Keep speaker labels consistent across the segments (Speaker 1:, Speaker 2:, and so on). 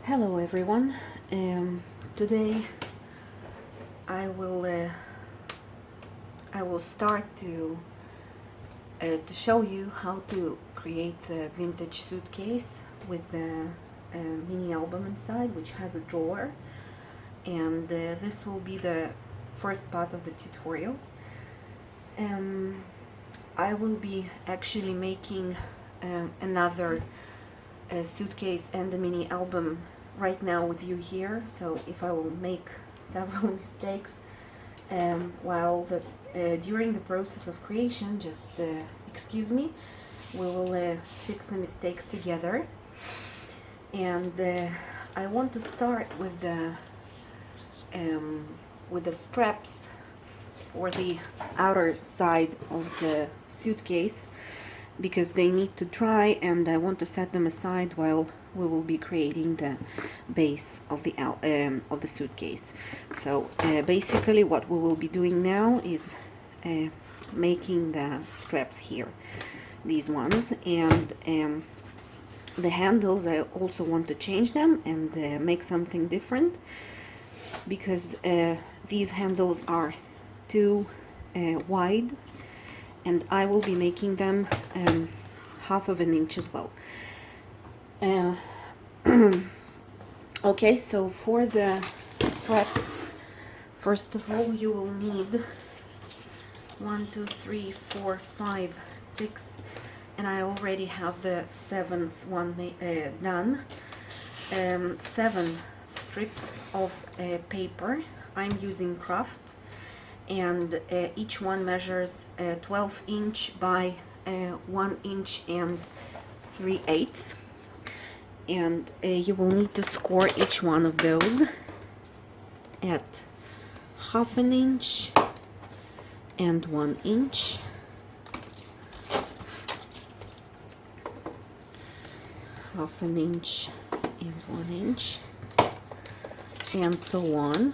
Speaker 1: Hello everyone. Today I will start to show you how to create the vintage suitcase with the mini album inside, which has a drawer, and this will be the first part of the tutorial. I will be actually making another suitcase and the mini album right now with you here, so if I will make several mistakes while during the process of creation, just excuse me. We will fix the mistakes together. And I want to start with the straps for the outer side of the suitcase, because they need to dry, and I want to set them aside while we will be creating the base of the suitcase. So basically what we will be doing now is making the straps here, these ones, and the handles I also want to change them and make something different, because these handles are too wide, and I will be making them half of an inch as well. Okay, so for the straps, first of all, you will need 1, 2, 3, 4, 5, 6, and I already have the 7th one done. 7 strips of paper. I'm using Craft, and each one measures 12 inch by 1 inch and 3/8, and you will need to score each one of those at half an inch and 1 inch, half an inch and 1 inch, and so on.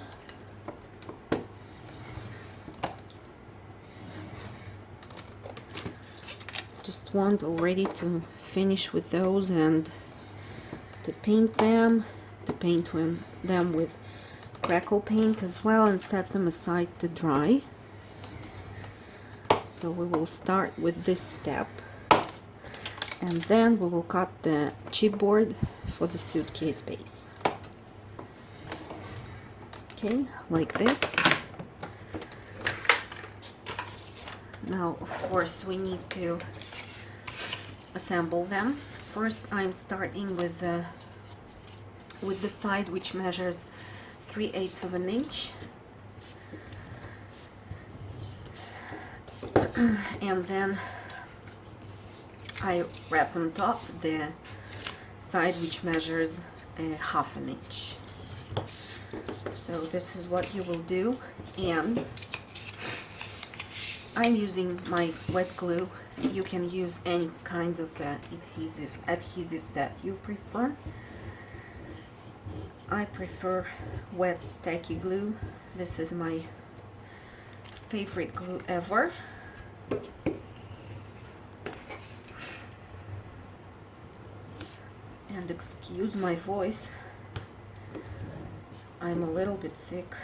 Speaker 1: Just want already to finish with those and to paint them, them with crackle paint as well, and set them aside to dry. So we will start with this step, and then we will cut the chipboard for the suitcase base. Okay, like this. Now, of course, we need to assemble them. First, I'm starting with the side which measures 3/8 of an inch, and then I wrap on top the side which measures half an inch. So this is what you will do, and I'm using my wet glue. You can use any kind of adhesive that you prefer. I prefer wet tacky glue. This is my favorite glue ever. And excuse my voice, I'm a little bit sick.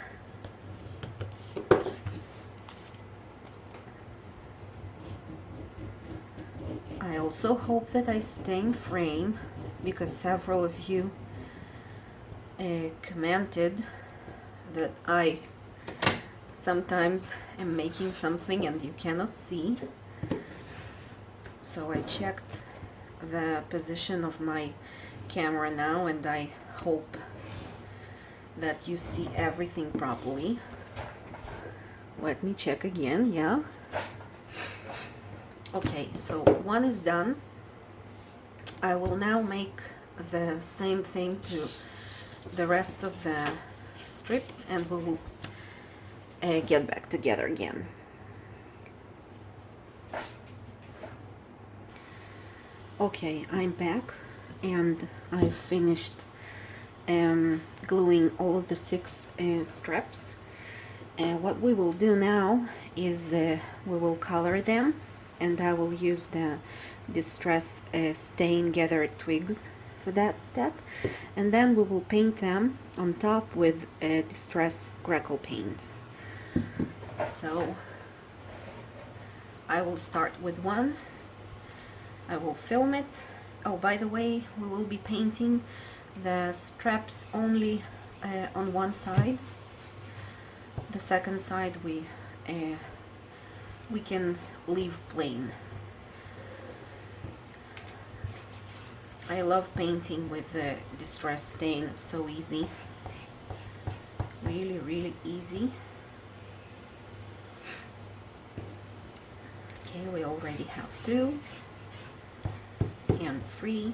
Speaker 1: I also hope that I stay in frame, because several of you commented that I sometimes am making something and you cannot see. So I checked the position of my camera now, and I hope that you see everything properly. Let me check again. Yeah. Okay, so one is done. I will now make the same thing to the rest of the strips, and we will get back together again. Okay, I'm back, and I've finished gluing all of the 6 straps. What we will do now is we will color them, and I will use the Distress Stain Gathered Twigs for that step, and then we will paint them on top with Distress Crackle paint. So I will start with one. I will film it. Oh, by the way, we will be painting the straps only on one side. The second side we can leave plain. I love painting with the Distress stain. It's so easy, really easy. Okay, we already have 2 and 3.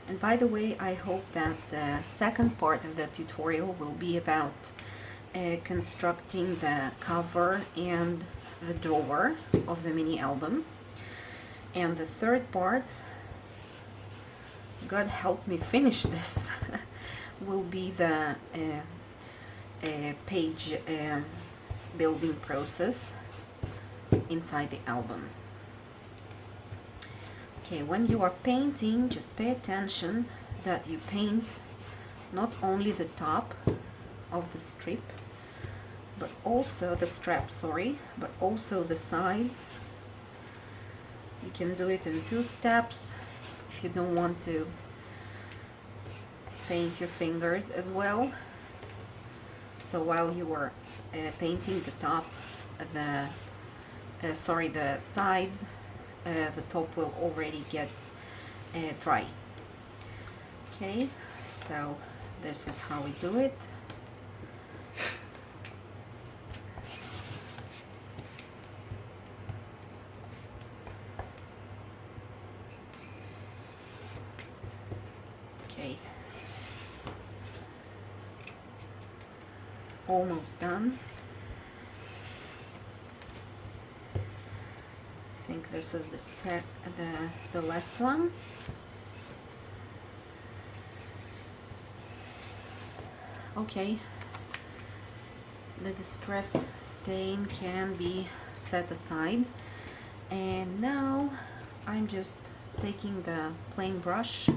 Speaker 1: And by the way, I hope that the second part of the tutorial will be about constructing the cover and the drawer of the mini album. And the third part, God help me finish this, will be the page building process inside the album. Okay, when you are painting, just pay attention that you paint not only the top of the strip, but also the strap, sorry, but also the sides. You can do it in 2 steps if you don't want to paint your fingers as well. So while you are painting the top, the sides, the top will already get dry. Okay, so this is how we do it. Okay, almost done. I think this is the last one. Okay, the Distress stain can be set aside, and now I'm just taking the plain brush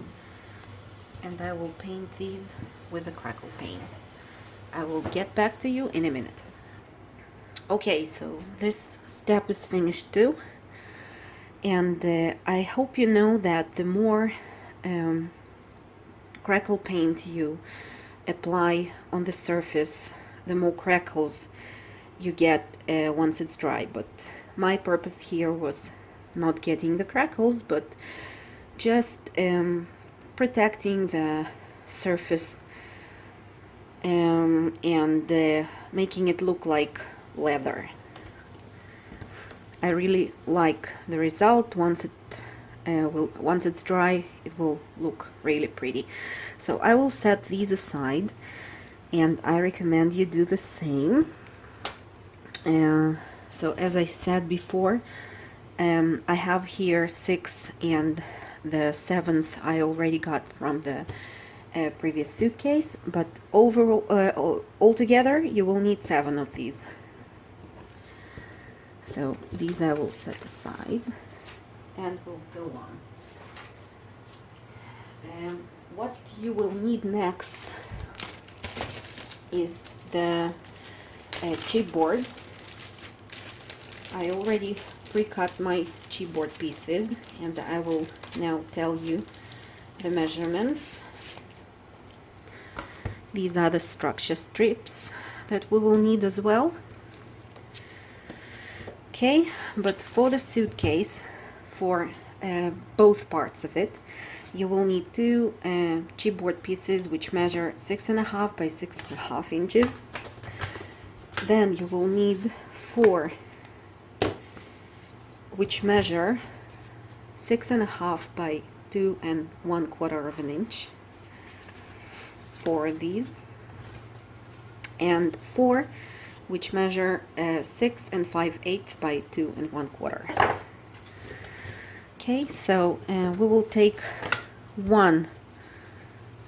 Speaker 1: and I will paint these with the Crackle paint. I will get back to you in a minute. Okay, so this step is finished too, and I hope you know that the more Crackle paint you apply on the surface, the more crackles you get once it's dry. But my purpose here was not getting the crackles, but just protecting the surface and making it look like leather. I really like the result. Once it's dry, it will look really pretty. So I will set these aside, and I recommend you do the same. So as I said before, I have here 6, and the 7th I already got from the previous suitcase, but overall, altogether you will need 7 of these. So these I will set aside, and we'll go on. What you will need next is the chipboard. I already pre-cut my chipboard pieces, and I will now tell you the measurements. These are the structure strips that we will need as well. Okay, but for the suitcase, for both parts of it, you will need 2 chipboard pieces which measure 6.5 by 6.5 inches. Then you will need 4 which measure 6.5 by 2.25 inches. 4 of these, and 4 which measure 6 5/8 by 2.25. Okay, so we will take 1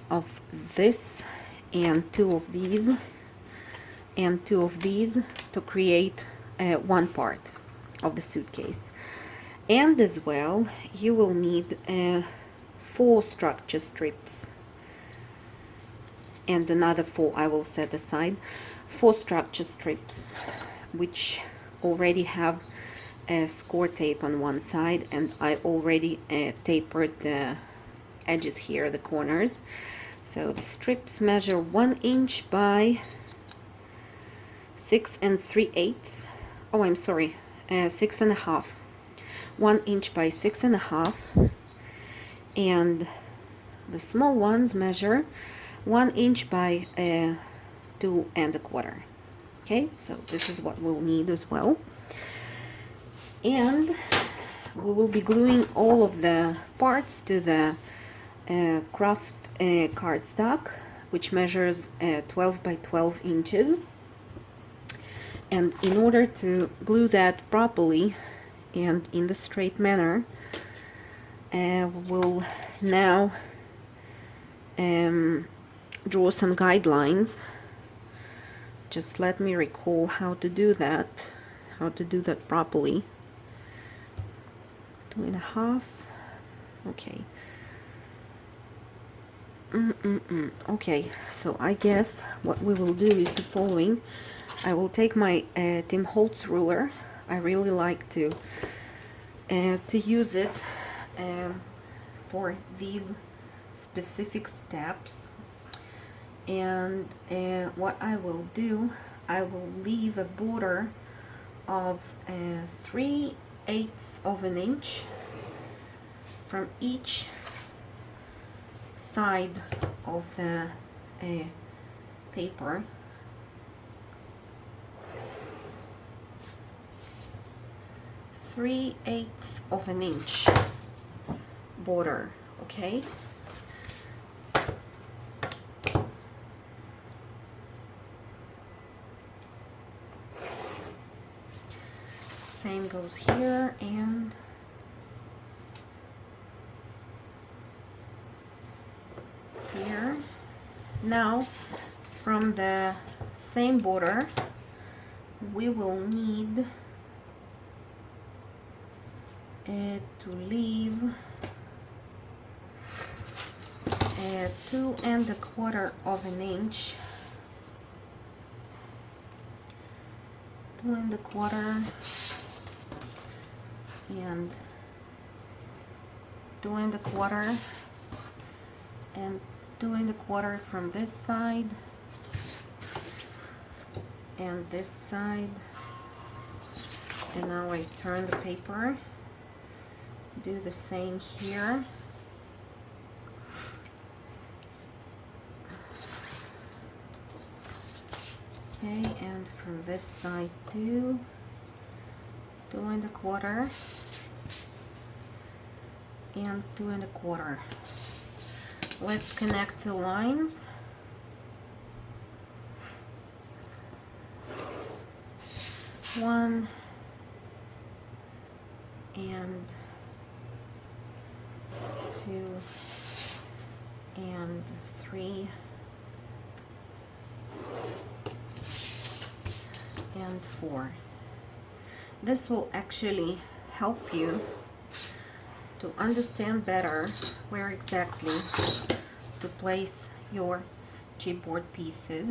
Speaker 1: of this and 2 of these and 2 of these to create one part of the suitcase. And as well, you will need 4 structure strips, and another 4 I will set aside. 4 structure strips which already have a score tape on one side, and I already tapered the edges here, the corners. So the strips measure 1 inch by 6 3/8. Oh, I'm sorry, 6.5. 1 inch by 6.5, and the small ones measure 1 inch by 2.25. Okay, so this is what we'll need as well. And we will be gluing all of the parts to the craft cardstock, which measures 12 by 12 inches. And in order to glue that properly and in the straight manner, we'll now draw some guidelines. Just let me recall how to do that properly. 2.5. Okay. Okay, so I guess what we will do is the following. I will take my Tim Holtz ruler. I really like to use it for these specific steps. And what I will do, I will leave a border of 3/8 of an inch from each side of the paper. Three-eighths of an inch border, okay? Same goes here and here. Now, from the same border, we will need to leave 2.25 of an inch. 2.25 and 2.25 and 2.25 from this side and this side. And now I turn the paper, do the same here. Okay, and from this side too, 2.25 and 2.25. Let's connect the lines. One and two and three and four. This will actually help you to understand better where exactly to place your chipboard pieces.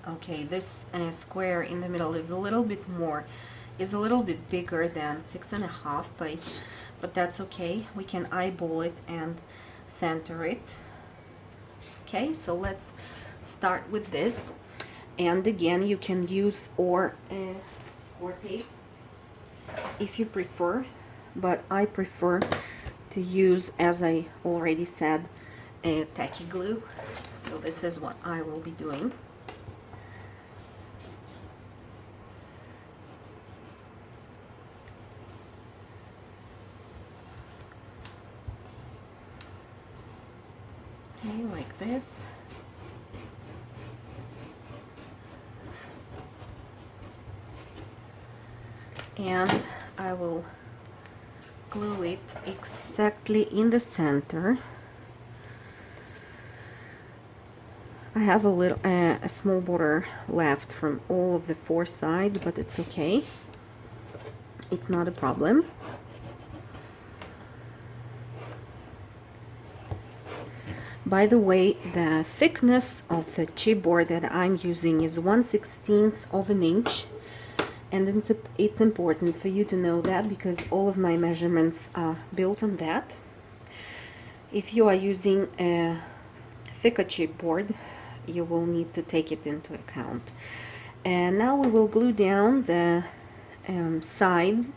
Speaker 1: Okay, this square in the middle is a little bit bigger than 6.5, but that's okay. We can eyeball it and center it. Okay, so let's start with this. And again, you can use score tape if you prefer, but I prefer to use, as I already said, tacky glue. So this is what I will be doing. Okay, like this. And I will glue it exactly in the center. I have a small border left from all of the 4 sides, but it's okay. It's not a problem. By the way, the thickness of the chipboard that I'm using is 1/16 of an inch, and it's important for you to know that because all of my measurements are built on that. If you are using a thicker chipboard, you will need to take it into account. And now we will glue down the sides,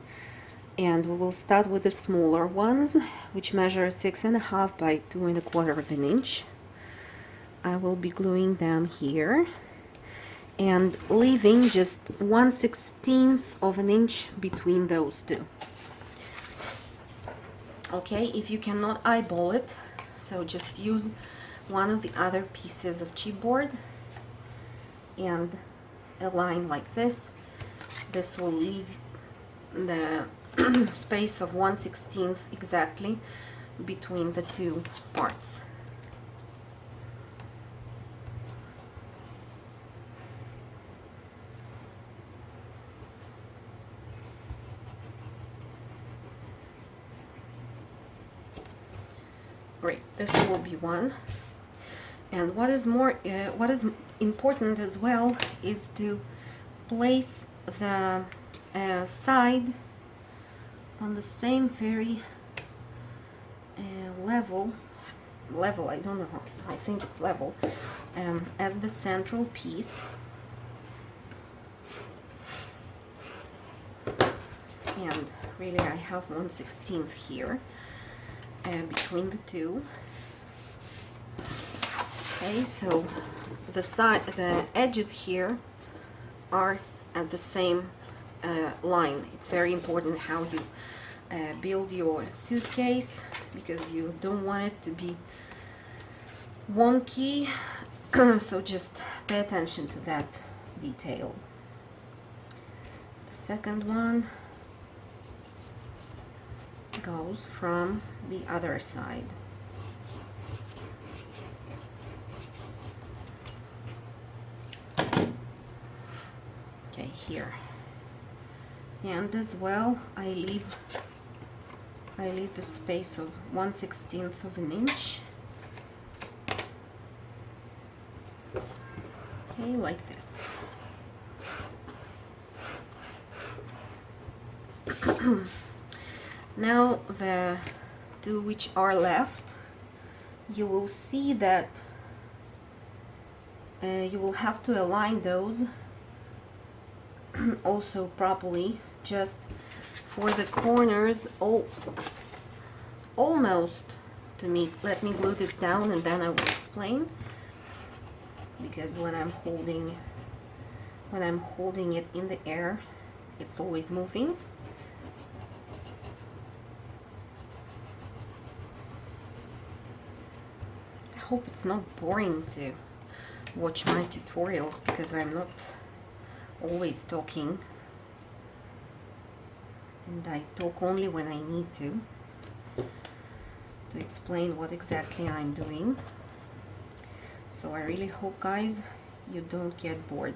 Speaker 1: and we will start with the smaller ones, which measure 6.5 by 2.25 of an inch. I will be gluing them here and leaving just 1/16 of an inch between those two. Okay, if you cannot eyeball it, so just use one of the other pieces of chipboard and align like this. This will leave the space of 1/16 exactly between the two parts. Great, this will be one. And what is important as well is to place the side on the same very level, I don't know how, I think it's level, as the central piece. And really I have 1/16 here between the two. Okay, so the edges here are at the same line. It's very important how you build your suitcase because you don't want it to be wonky. So just pay attention to that detail. The second one goes from the other side. Okay, here. And as well, I leave the space of 1/16 of an inch. Okay, like this. Now the two which are left, you will see that you will have to align those also properly, just for the corners almost to meet. Let me glue this down and then I will explain, because when I'm holding it in the air, it's always moving. I hope it's not boring to watch my tutorials, because I'm not always talking, and I talk only when I need to explain what exactly I'm doing. So I really hope, guys, you don't get bored.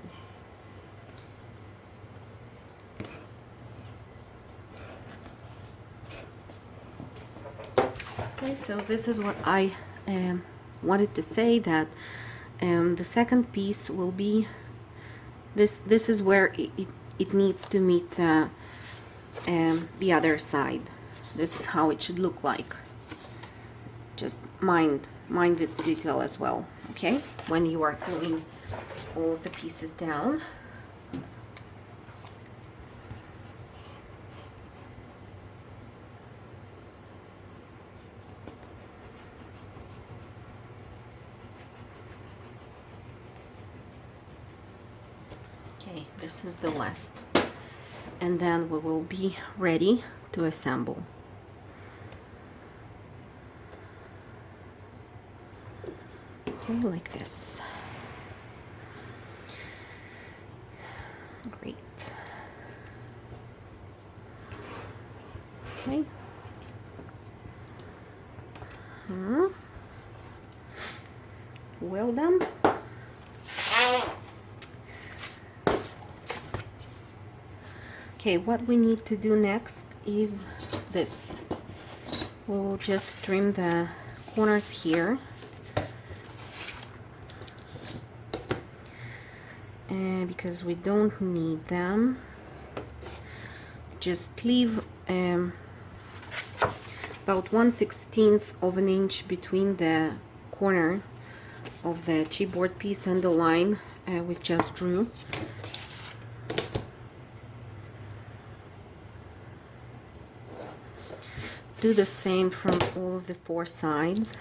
Speaker 1: Okay, so this is what I wanted to say, that the second piece will be this is where it needs to meet the other side. This is how it should look like. Just mind this detail as well, okay, when you are gluing all of the pieces down. Okay, this is the last, and then we will be ready to assemble. Okay, like this. Great. Okay. Well done. Okay, what we need to do next is this. We will just trim the corners here because we don't need them. Just leave about 1/16 of an inch between the corner of the chipboard piece and the line we just drew. Do the same from all of the 4 sides.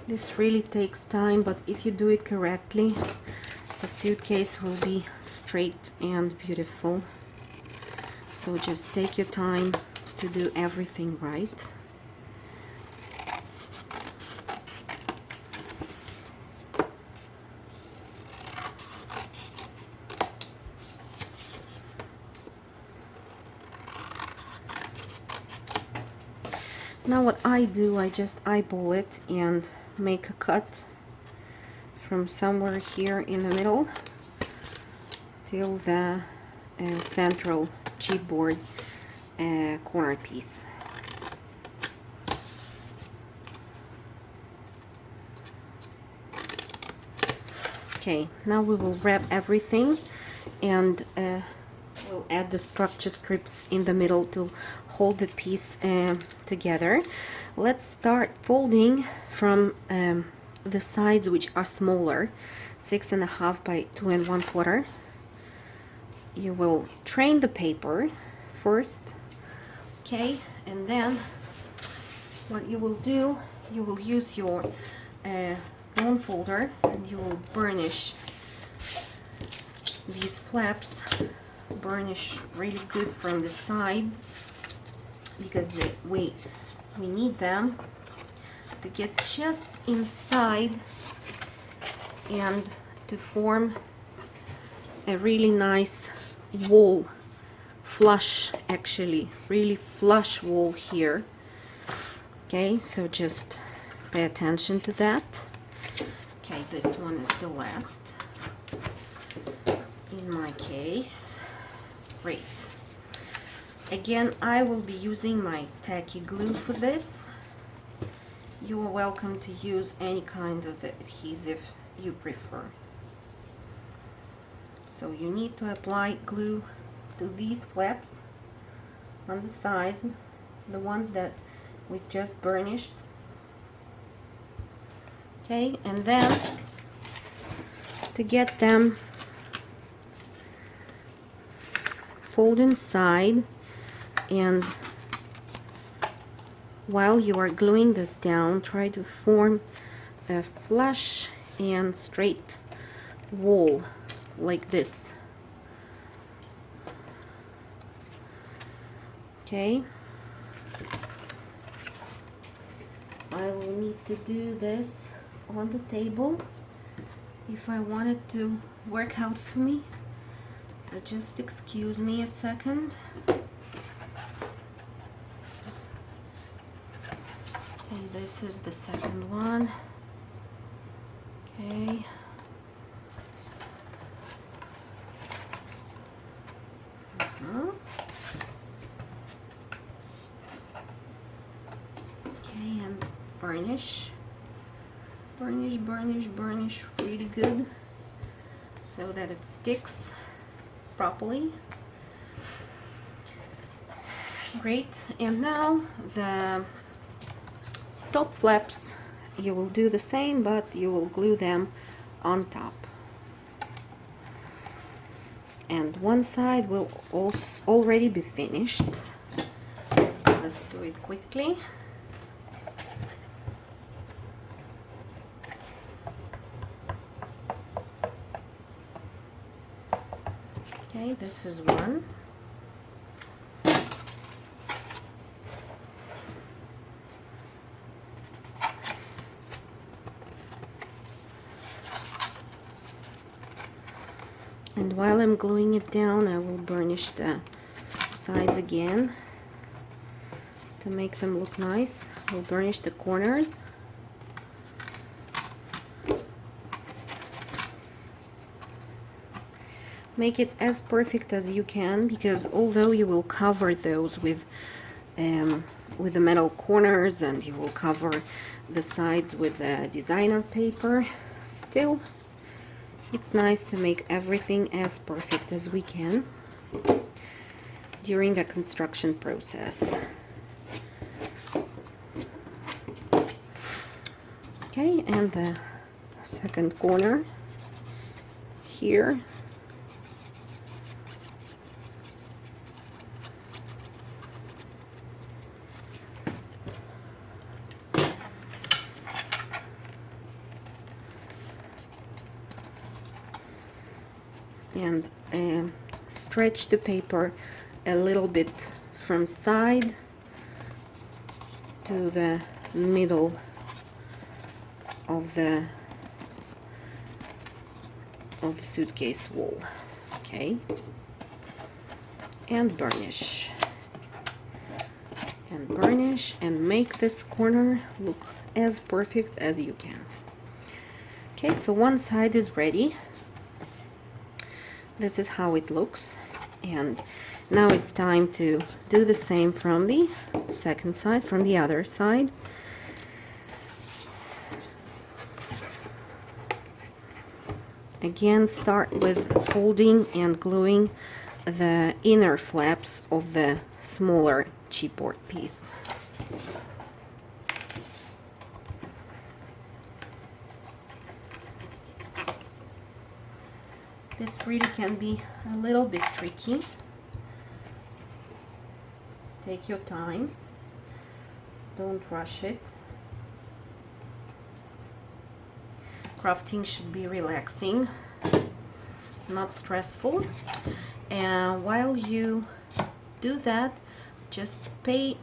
Speaker 1: This really takes time, but if you do it correctly, the suitcase will be straight and beautiful. So just take your time to do everything right. Now what I do, I just eyeball it and make a cut from somewhere here in the middle till the central chipboard corner piece. Okay, now we will wrap everything and we'll add the structure strips in the middle to hold the piece together. Let's start folding from the sides, which are smaller, 6.5 by 2 1/4. You will train the paper first, okay, and then what you will do, you will use your bone folder and you will burnish these flaps. Burnish really good from the sides because we need them to get just inside and to form a really nice wall, flush, actually really flush wall here. Okay, so just pay attention to that. Okay, this one is the last in my case. Great. Again, I will be using my tacky glue for this. You are welcome to use any kind of adhesive you prefer. So you need to apply glue to these flaps on the sides, the ones that we've just burnished. Okay, and then to get them, fold inside, and while you are gluing this down, try to form a flush and straight wall like this. Okay, I will need to do this on the table if I want it to work out for me. So just excuse me a second. Okay, this is the second one. Okay. Okay, and burnish. Burnish, burnish, burnish really good so that it sticks properly. Great. And now the top flaps, you will do the same, but you will glue them on top, and one side will also already be finished. Let's do it quickly. Okay, this is one. And while I'm gluing it down, I will burnish the sides again to make them look nice. I'll burnish the corners. make it as perfect as you can, because although you will cover those with the metal corners, and you will cover the sides with the designer paper, still it's nice to make everything as perfect as we can during the construction process. Okay, and the second corner here. And stretch the paper a little bit from side to the middle of the suitcase wall. Okay, and burnish and burnish and make this corner look as perfect as you can. Okay, so one side is ready. This is how it looks, and now it's time to do the same from the second side, from the other side. Again, start with folding and gluing the inner flaps of the smaller chipboard piece. This really can be a little bit tricky. Take your time, don't rush it. Crafting should be relaxing, not stressful. And while you do that, just pay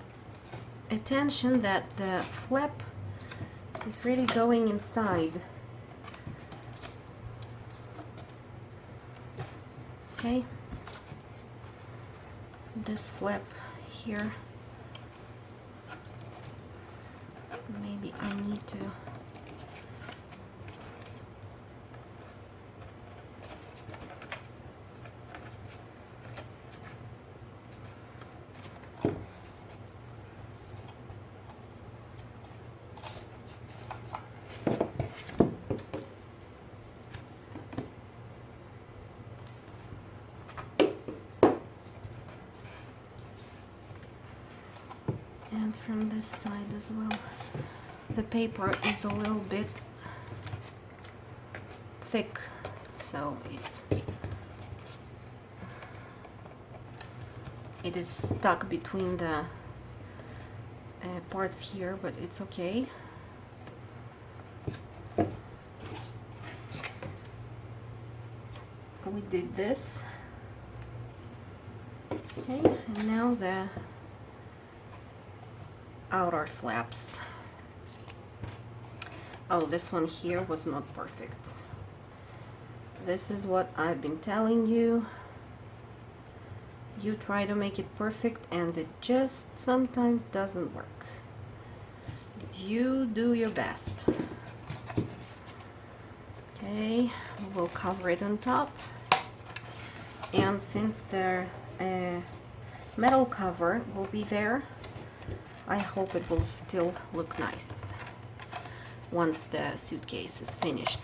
Speaker 1: attention that the flap is really going inside. Okay, this flap here, maybe I need to and from this side as well. The paper is a little bit thick, so it is stuck between the parts here, but it's okay. We did this. Okay, and now the outer flaps. Oh, this one here was not perfect. This is what I've been telling you. You try to make it perfect and it just sometimes doesn't work. You do your best. Okay, we'll cover it on top. And since the metal cover will be there, I hope it will still look nice once the suitcase is finished.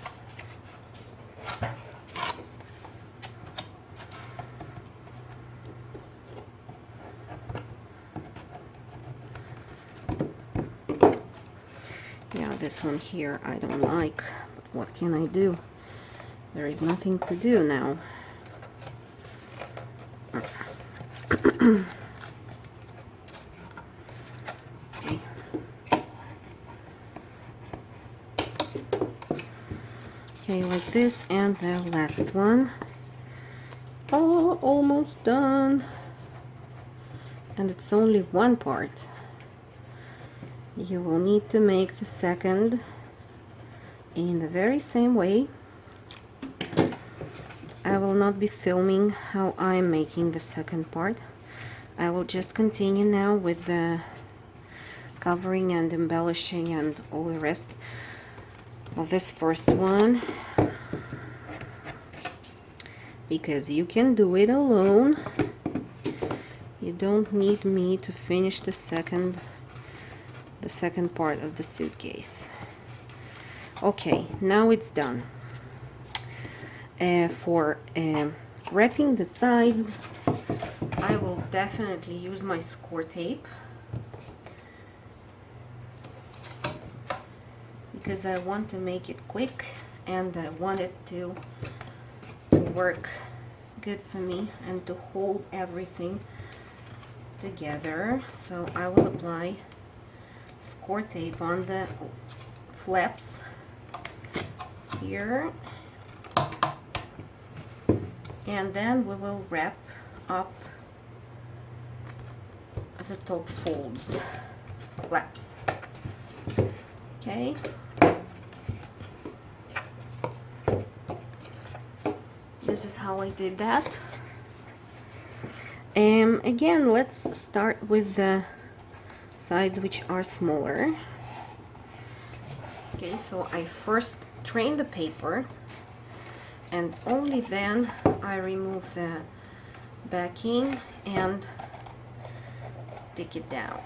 Speaker 1: Yeah, this one here I don't like, but what can I do? There is nothing to do now. Okay. Okay, like this, and the last one. Oh, almost done. And it's only one part. You will need to make the second in the very same way. I will not be filming how I'm making the second part. I will just continue now with the covering and embellishing and all the rest of this first one. because you can do it alone. You don't need me to finish the second part of the suitcase. Okay, now it's done. For wrapping the sides, I will definitely use my score tape because I want to make it quick and I want it to work good for me and to hold everything together. So I will apply score tape on the flaps here, and then we will wrap up the top folds, flaps. Okay. This is how I did that. Again, let's start with the sides which are smaller. Okay, so I first train the paper and only then I remove the backing and stick it down.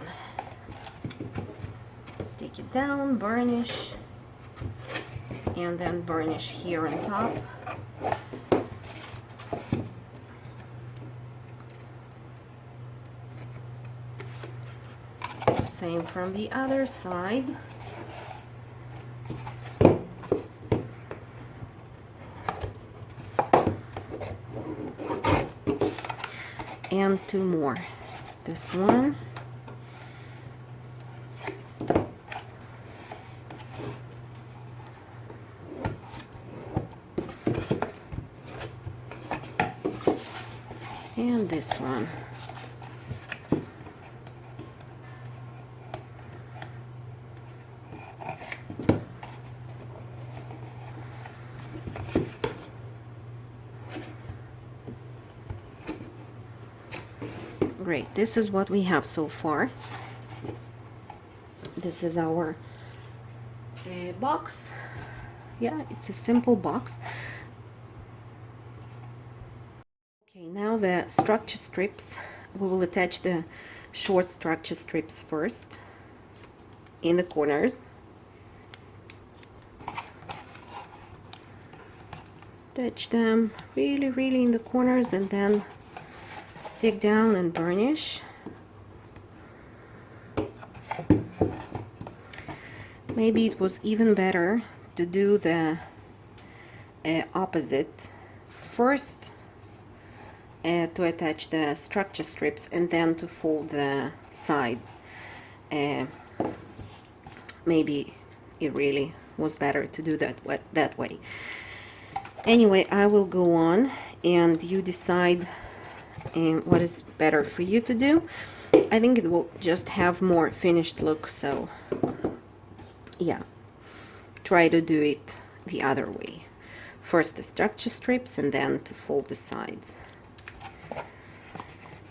Speaker 1: Stick it down, burnish, and then burnish here on top. Same from the other side. And two more. This one. And this one. Great, this is what we have so far. This is our box. Yeah, it's a simple box. Okay, now the structure strips. We will attach the short structure strips first in the corners. Attach them really in the corners and then stick down and burnish. Maybe it was even better to do the opposite first, to attach the structure strips and then to fold the sides. Maybe it really was better to do that way. Anyway, I will go on and you decide what is better for you to do. I think it will just have more finished look, so yeah, try to do it the other way. First the structure strips and then to fold the sides.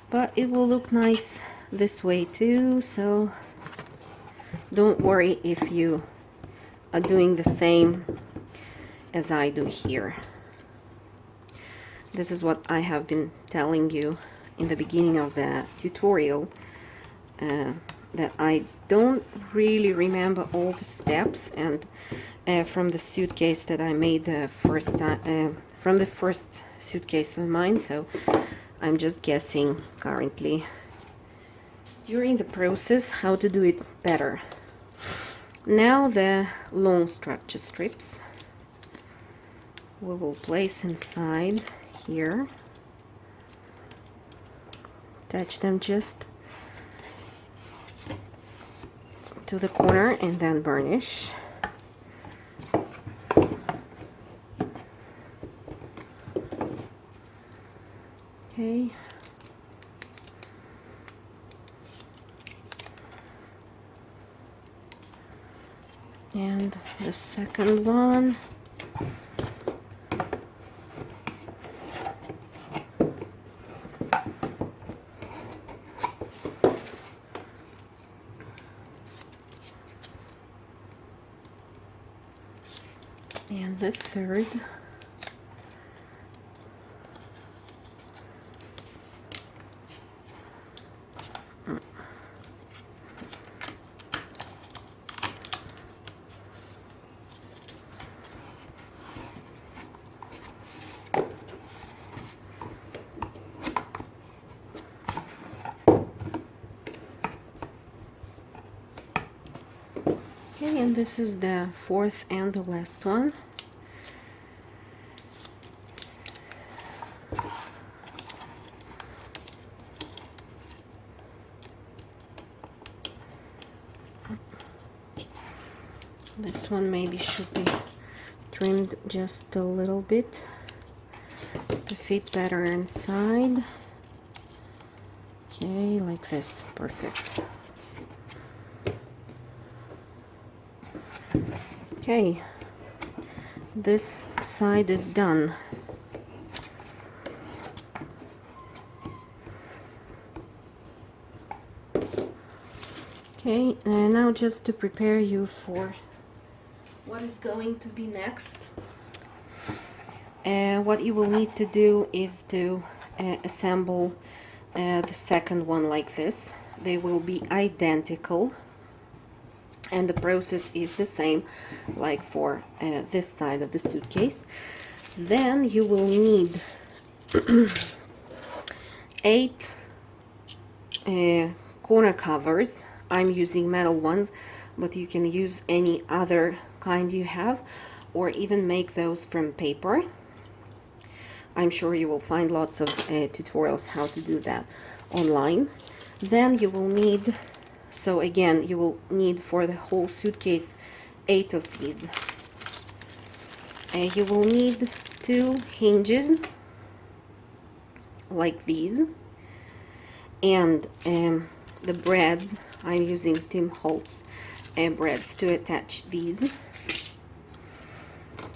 Speaker 1: But it will look nice this way too, so don't worry if you are doing the same as I do here. This is what I have been telling you in the beginning of the tutorial, that I don't really remember all the steps, and from the suitcase that I made the first time, from the first suitcase of mine, so I'm just guessing currently during the process how to do it better. Now the long structure strips we will place inside here. Attach them just to the corner and then burnish. Okay. And the second one. And the third. Okay, this is the fourth and the last one. This one maybe should be trimmed just a little bit to fit better inside. Okay, like this. Perfect. Okay, this side is done. Okay, and now just to prepare you for what is going to be next. What you will need to do is to assemble the second one like this. They will be identical, and the process is the same like for this side of the suitcase. Then you will need 8 corner covers. I'm using metal ones, but you can use any other kind you have, or even make those from paper. I'm sure you will find lots of tutorials how to do that online. Then you will need, so again, you will need for the whole suitcase 8 of these. You will need 2 hinges like these, and the brads. I'm using Tim Holtz brads to attach these.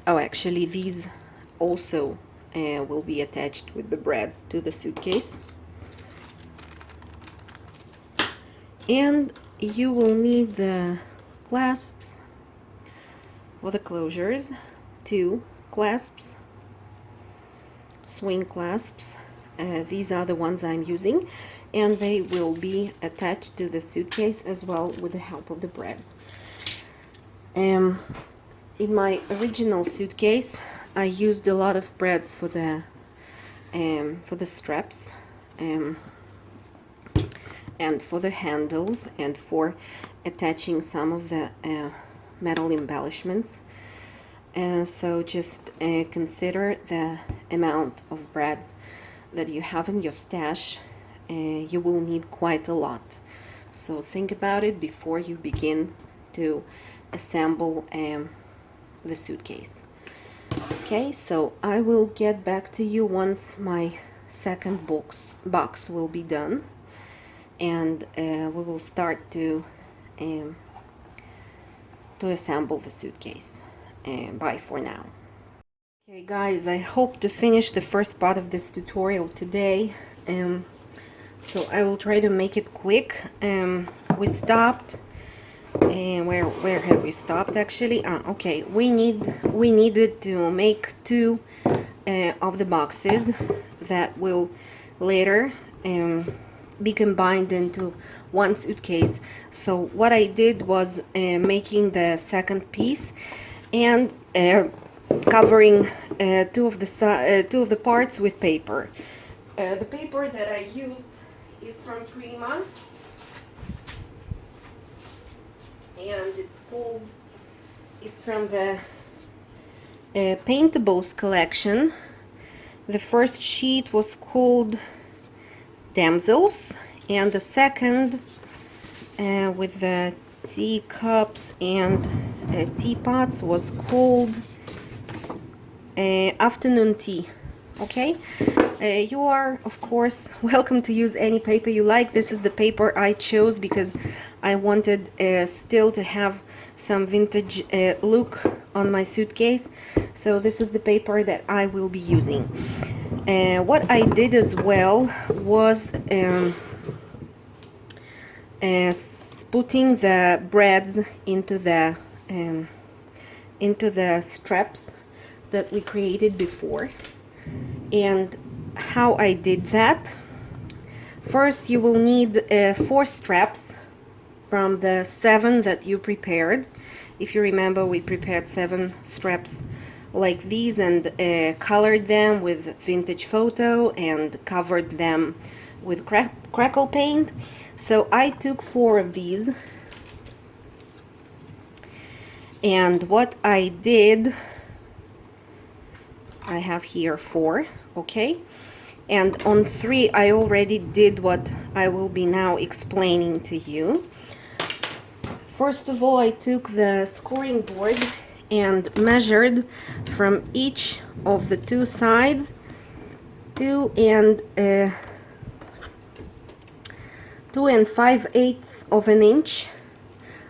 Speaker 1: Oh, actually these also will be attached with the brads to the suitcase. And you will need the clasps for the closures, 2 clasps, swing clasps. These are the ones I'm using, and they will be attached to the suitcase as well with the help of the brads. In my original suitcase, I used a lot of brads for the straps, and for the handles, and for attaching some of the metal embellishments. So just consider the amount of brads that you have in your stash. You will need quite a lot, so think about it before you begin to assemble the suitcase. Okay, so I will get back to you once my second box will be done, and we will start to assemble the suitcase. Bye for now. Okay guys, I hope to finish the first part of this tutorial today, so I will try to make it quick. We stopped, where have we stopped actually? Okay, we needed to make 2 of the boxes that will later be combined into one suitcase. So what I did was making the second piece and covering 2 of the parts with paper. The paper that I used is from Prima, and it's from the Paintables collection. The first sheet was called Damsels, and the second with the teacups and teapots was called Afternoon Tea. Okay, you are of course welcome to use any paper you like. This is the paper I chose because I wanted still to have some vintage look on my suitcase, so this is the paper that I will be using. What I did as well was putting the brads into the straps that we created before. And how I did that: first you will need 4 straps from the 7 that you prepared. If you remember, we prepared 7 straps like these and colored them with vintage photo and covered them with crackle paint. So I took 4 of these And what I did, I have here 4, okay? And on 3, I already did what I will be now explaining to you. First of all, I took the scoring board and measured from each of the 2 sides 2 and 5/8 of an inch.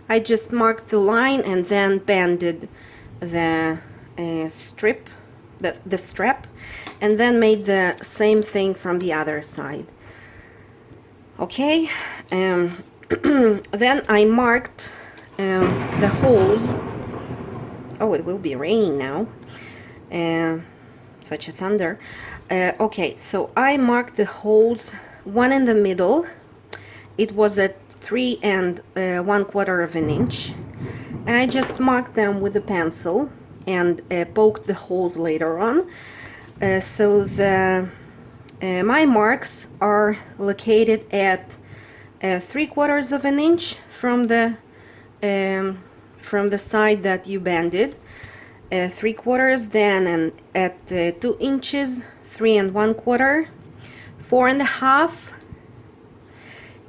Speaker 1: I just marked the line and then banded the strip, the strap, and then made the same thing from the other side. Okay, then I marked the holes. Oh, it will be raining now. Such a thunder. Okay, so I marked the holes, one in the middle. It was at 3 1/4 of an inch, and I just marked them with a pencil and poked the holes later on. So my marks are located at 3/4 of an inch from the side that you banded, 3/4, then and at 2 inches, 3 1/4, 4 1/2,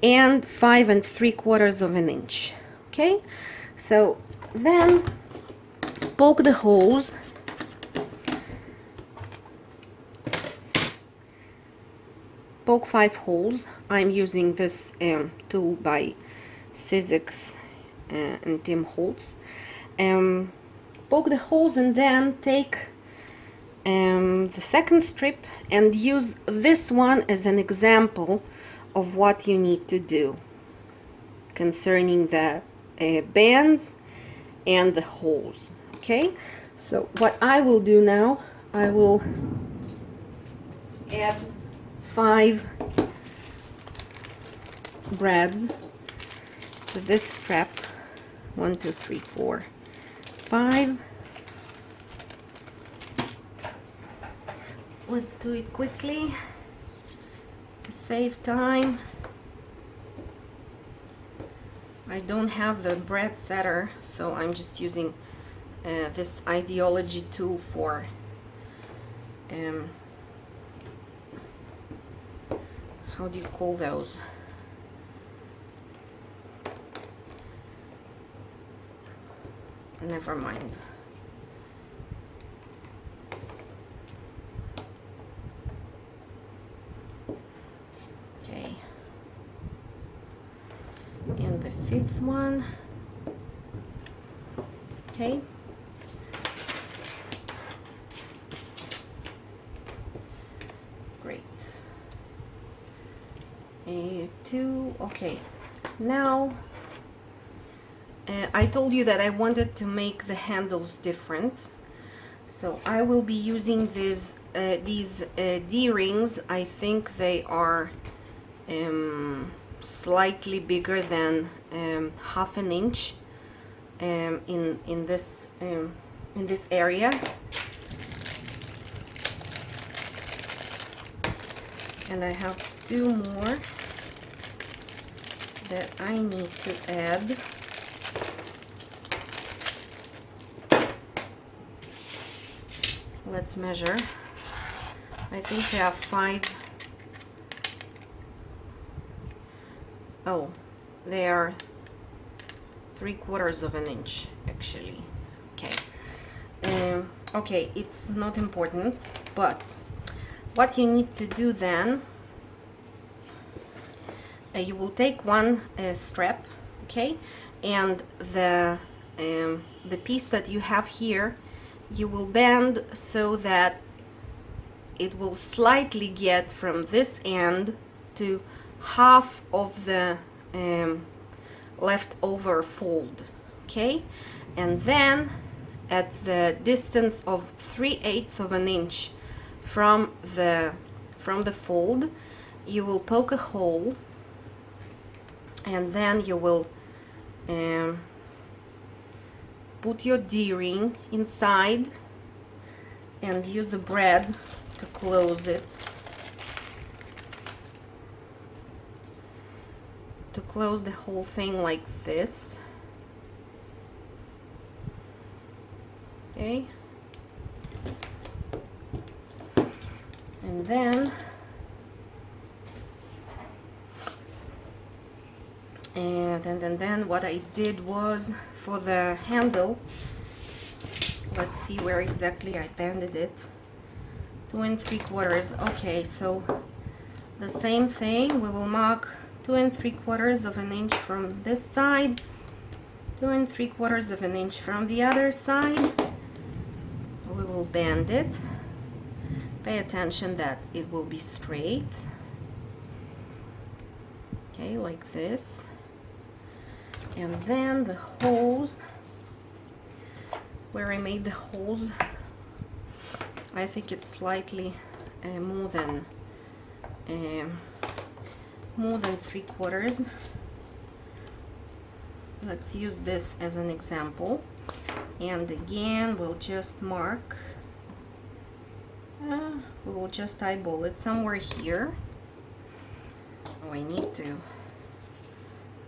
Speaker 1: and 5 3/4 of an inch. Okay, so then poke the holes. Poke 5 holes. I'm using this tool by Sizzix and Tim Holtz. Poke the holes and then take the second strip and use this one as an example of what you need to do concerning the bands and the holes. Okay, so what I will do now, I will add 5 brads to this strap. 1 2 3 4 5. Let's do it quickly to save time. I don't have the brad setter, so I'm just using this ideology tool for how do you call those? Never mind. Okay. And the 5th one. Okay. Great. 2. Okay. Now I told you that I wanted to make the handles different, so I will be using these D-rings. I think they are slightly bigger than 1/2 an inch in this area. And I have 2 more that I need to add. Let's measure. I think we have 5. Oh, they are 3/4 of an inch actually. Okay. Okay, it's not important, but what you need to do then, you will take one strap, okay, and the piece that you have here, you will bend so that it will slightly get from this end to half of the leftover fold, okay, and then at the distance of 3/8 of an inch from the fold, you will poke a hole, and then you will put your D-ring inside and use the brad to close it, to close the whole thing like this. Okay, and then what I did was, for the handle, let's see where exactly I banded it. 2 3/4. Okay, so the same thing, we will mark 2 3/4 of an inch from this side, 2 3/4 of an inch from the other side. We will band it. Pay attention that it will be straight. Okay, like this. And then the holes, where I made the holes, I think it's slightly more than 3/4. Let's use this as an example, and again we'll just mark, we will just eyeball it somewhere here. Oh, I need to,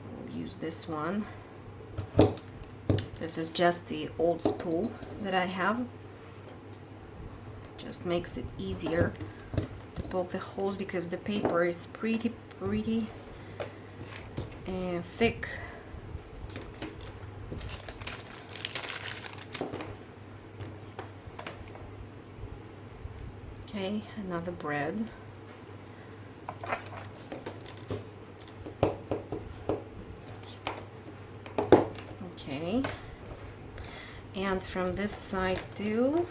Speaker 1: we'll use this one. This is just the old spool that I have. Just makes it easier to poke the holes because the paper is pretty thick. Okay, another bread. Okay, and from this side too,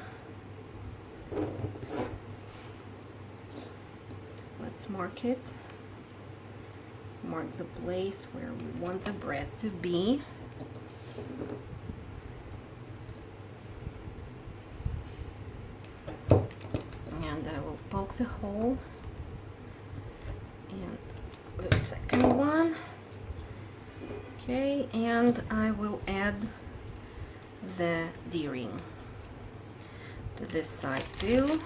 Speaker 1: let's mark it. Mark the place where we want the bread to be. And I will poke the hole. And the second one. Okay, and I will add the D-ring to this side too.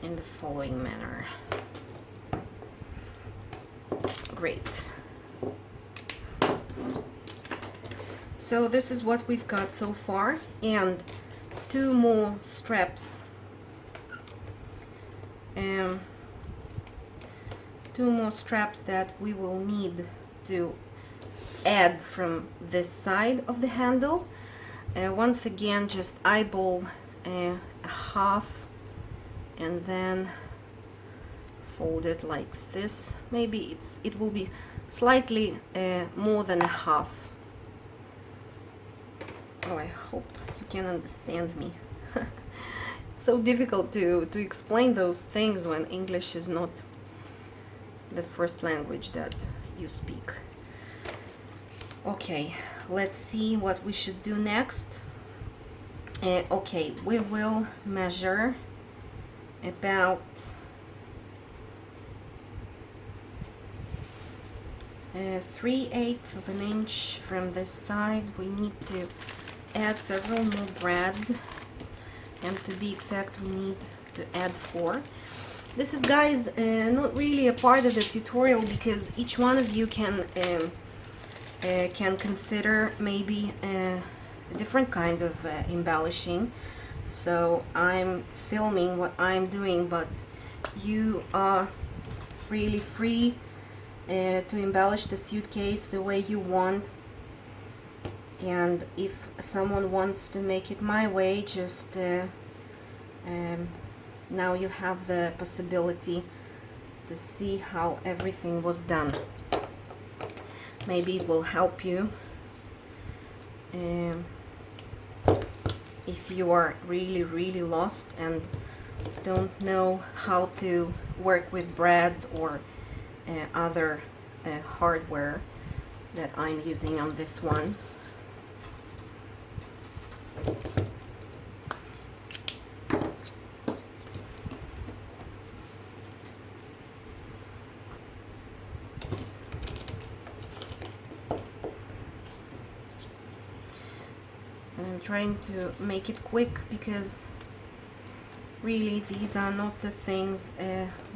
Speaker 1: In the following manner. Great. So this is what we've got so far, and 2 more straps. 2 more straps that we will need to add from this side of the handle. Once again, just eyeball a half and then fold it like this. Maybe it will be slightly more than a half. Oh, I hope you can understand me. It's so difficult to explain those things when English is not the first language that you speak. Okay, let's see what we should do next. Okay, we will measure about 3/8 of an inch from this side. We need to add several more brads, and to be exact, we need to add 4. This is, guys, not really a part of the tutorial because each one of you can consider maybe a different kind of embellishing. So I'm filming what I'm doing, but you are really free to embellish the suitcase the way you want. And if someone wants to make it my way, just now you have the possibility to see how everything was done. Maybe it will help you if you are really lost and don't know how to work with brads or other hardware that I'm using on this one. I'm trying to make it quick because really these are not the things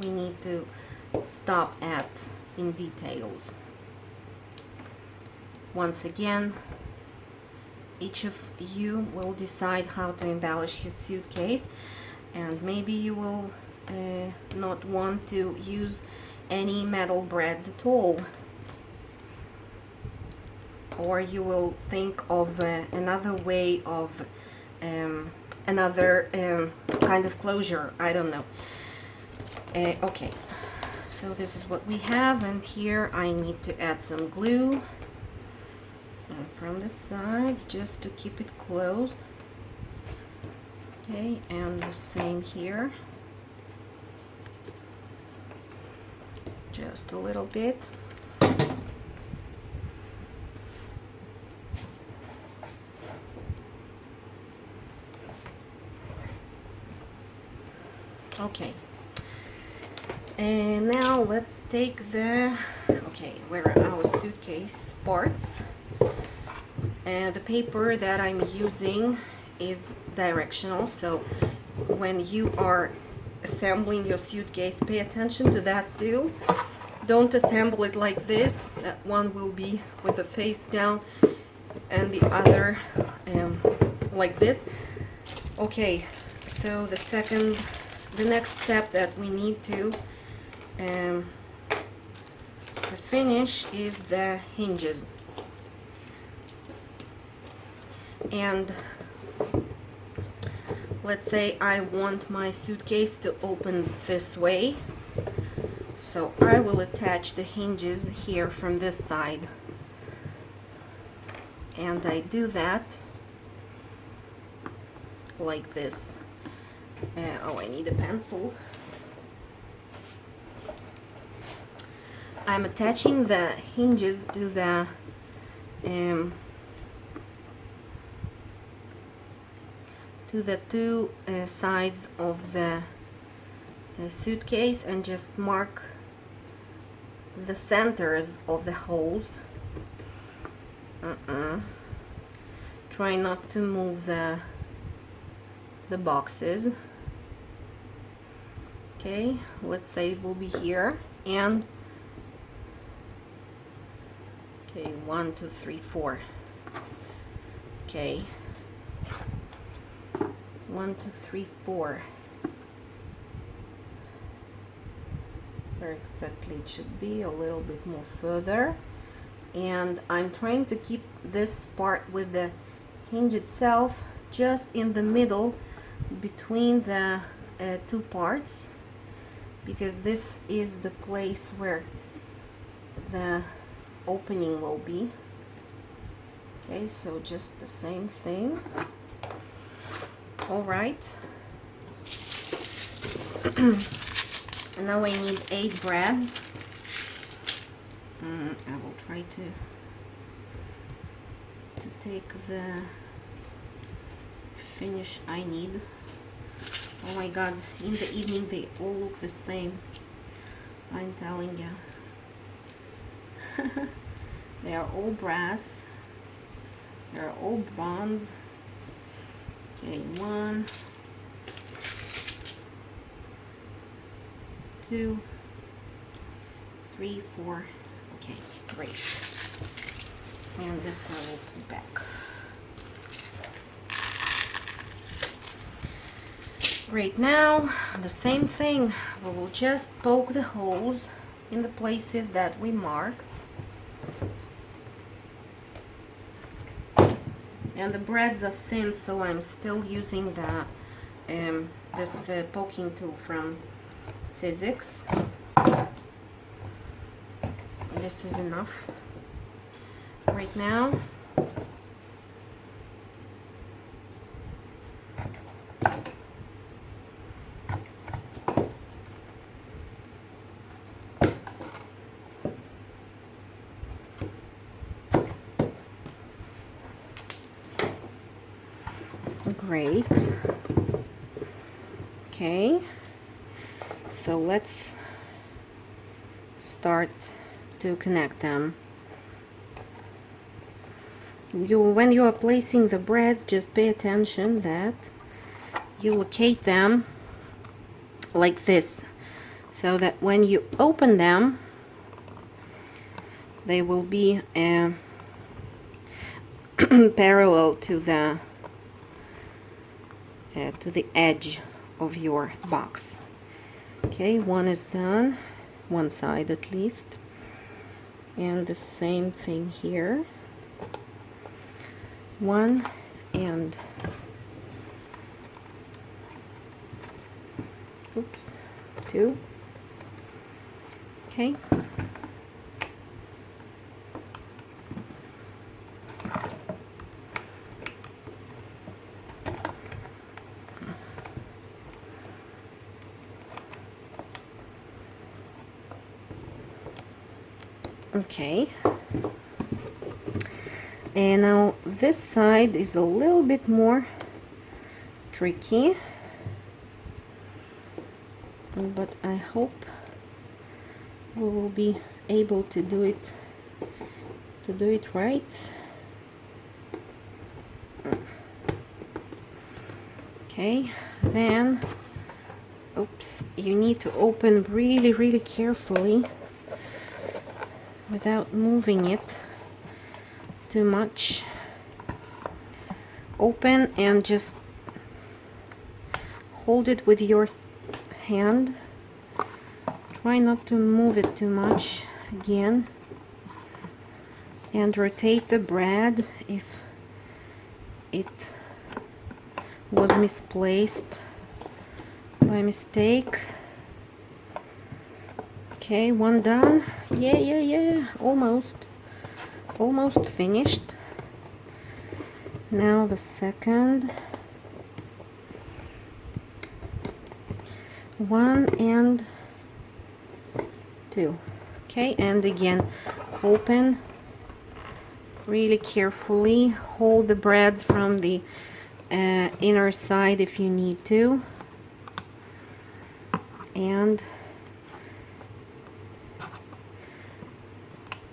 Speaker 1: we need to stop at in details. once again, each of you will decide how to embellish your suitcase, and maybe you will not want to use any metal brads at all, or you will think of another way of another kind of closure. I don't know. Okay, so this is what we have, and here I need to add some glue from the sides just to keep it closed. Okay, and the same here, just a little bit. Okay, and now let's take where are our suitcase parts. And the paper that I'm using is directional, so when you are assembling your suitcase, pay attention to that too. Don't assemble it like this. That one will be with the face down and the other like this. Okay, so the next step that we need to finish is the hinges. And let's say I want my suitcase to open this way, so I will attach the hinges here from this side, and I do that like this. Oh, I need a pencil. I'm attaching the hinges to the two sides of the suitcase, and just mark the centers of the holes. Try not to move the boxes. Okay, let's say it will be here, and okay, 1 2 3 4. Okay, 1 2 3 4. Where exactly it should be, a little bit more further. And I'm trying to keep this part with the hinge itself just in the middle between the two parts, because this is the place where the opening will be. Okay, so just the same thing. All right. And now I need 8 brads. I will try to take the finish I need. Oh my god, in the evening they all look the same, I'm telling you. They are all brass, they are all bronze. Okay, 1 2 3 4. Okay, great. And this I will put back. Great, now the same thing. We will just poke the holes in the places that we marked. And the brads are thin, so I'm still using the this poking tool from Sizzix. This is enough right now. Great. Okay, so let's start to connect them. When you are placing the brads, just pay attention that you locate them like this, so that when you open them, they will be parallel to the edge of your box. Okay, one is done, one side at least, and the same thing here. One and oops, two. Okay. Okay, and now this side is a little bit more tricky, but I hope we will be able to do it right. Okay, then oops, you need to open really carefully without moving it too much. Open and just hold it with your hand. Try not to move it too much again, and rotate the brad if it was misplaced by mistake. Okay, one done. Yeah, almost finished. Now the second one and two. Okay, and again open really carefully. Hold the brads from the inner side if you need to, and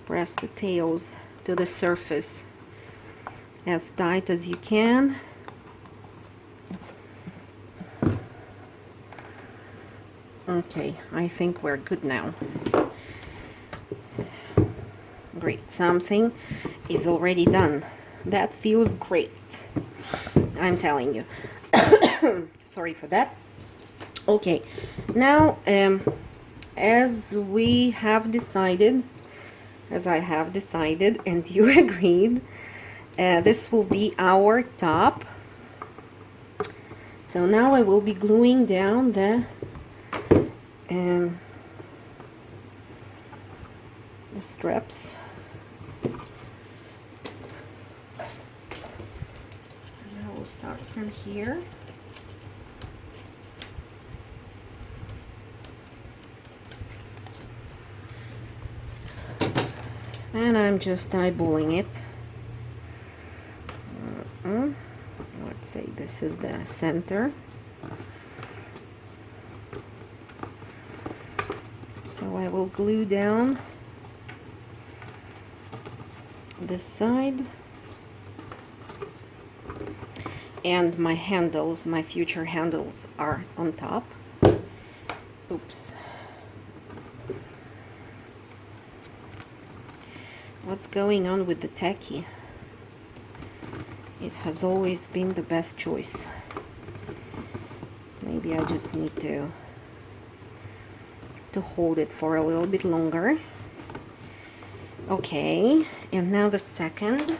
Speaker 1: press the tails to the surface as tight as you can. Okay, I think we're good now. Great, something is already done. That feels great, I'm telling you. Sorry for that. Okay, now as we have decided, as I have decided and you agreed, this will be our top. So now I will be gluing down the straps. And I will start from here. And I'm just eyeballing it. Let's say this is the center. So I will glue down this side, and my handles, my future handles, are on top. Oops. What's going on with the tacky? It has always been the best choice. Maybe I just need to hold it for a little bit longer. Okay, and now the second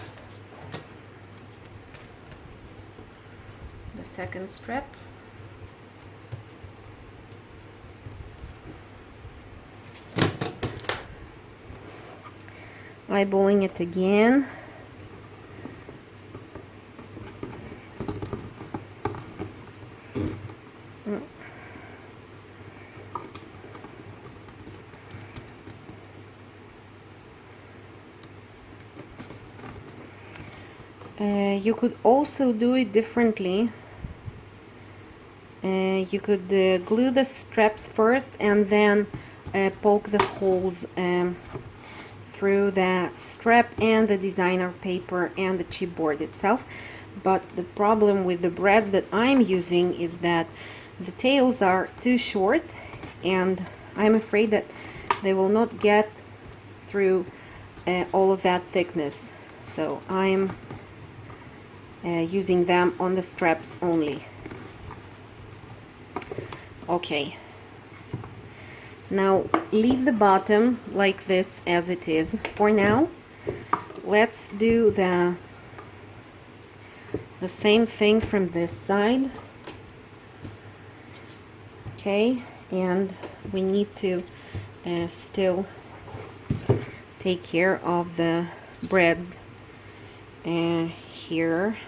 Speaker 1: strap. Eyeballing it again. You could also do it differently. You could glue the straps first and then poke the holes through the strap and the designer paper and the chipboard itself. But the problem with the brads that I'm using is that the tails are too short, and I'm afraid that they will not get through all of that thickness. So I'm using them on the straps only. Okay, now leave the bottom like this as it is for now. Let's do the same thing from this side. Okay, and we need to still take care of the breads here.